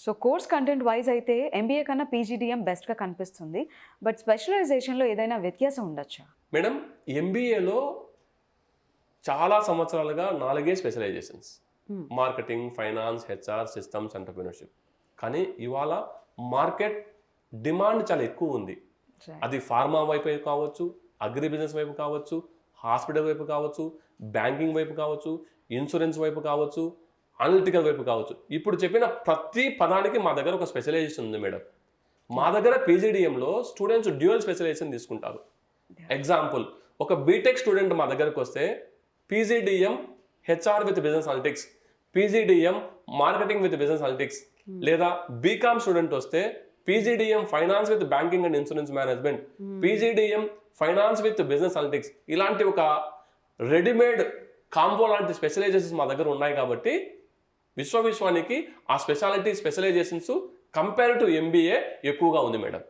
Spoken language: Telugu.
సో కోర్స్ కంటెంట్ వైజ్ అయితే ఎంబీఏ కన్నా పీజీడీఎం బెస్ట్గా కనిపిస్తుంది. బట్ స్పెషలైజేషన్లో ఏదైనా వ్యత్యాసం ఉండొచ్చా? మేడం, ఎంబీఏలో చాలా సంవత్సరాలుగా 4 specialisations: marketing, finance, HR, systems, entrepreneurship. కానీ ఇవాళ మార్కెట్ డిమాండ్ చాలా ఎక్కువ ఉంది. అది ఫార్మా వైపు కావచ్చు, అగ్రి బిజినెస్ వైపు కావచ్చు, హాస్పిటల్ వైపు కావచ్చు, బ్యాంకింగ్ వైపు కావచ్చు, ఇన్సూరెన్స్ వైపు కావచ్చు, అనలిటికల్ వైపు కావచ్చు. ఇప్పుడు చెప్పిన ప్రతి పదానికి మా దగ్గర ఒక స్పెషలైజేషన్ ఉంది మేడం. మా దగ్గర పీజీడీఎంలో స్టూడెంట్స్ డ్యూయల్ స్పెషలైజేషన్ తీసుకుంటారు. ఎగ్జాంపుల్, ఒక బీటెక్ స్టూడెంట్ మా దగ్గరకు వస్తే PGDM HR with business analytics, PGDM marketing with business analytics, లేదా బీకామ్ స్టూడెంట్ వస్తే PGDM finance with banking and insurance management, PGDM finance with business analytics. ఇలాంటి ఒక రెడీమేడ్ కాంబో లాంటి స్పెషలైజేషన్స్ మా దగ్గర ఉన్నాయి. కాబట్టి విశ్వానికి ఆ speciality specialisations compare to MBA ఎక్కువగా ఉంది మేడం.